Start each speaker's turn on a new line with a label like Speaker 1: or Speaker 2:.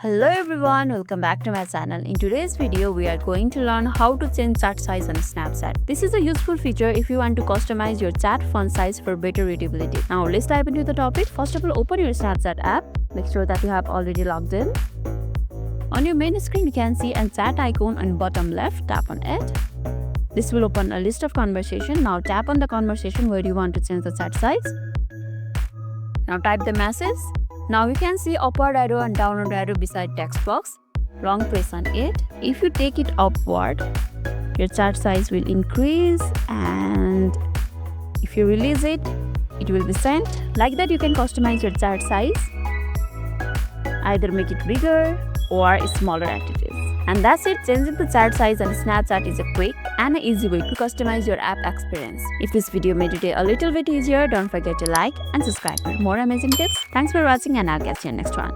Speaker 1: Hello everyone, welcome back to my channel. In today's video, we are going to learn how to change chat size on Snapchat. This is a useful feature if you want to customize your chat font size for better readability. Now let's dive into the topic. First of all, open your Snapchat app. Make sure that you have already logged in. On your main screen, you can see a chat icon on bottom left. Tap on it. This will open a list of conversation. Now tap on the conversation where you want to change the chat size. Now type the message. Now you can see upward arrow and downward arrow beside text box. Long press on it. If you take it upward, your chat size will increase, and if you release it, it will be sent. Like that, you can customize your chat size. Either make it bigger or smaller as it is. And that's it. Changing the chat size on Snapchat is a quick and easy way to customize your app experience. If this video made your day a little bit easier, don't forget to like and subscribe for more amazing tips. Thanks for watching, and I'll catch you in the next one.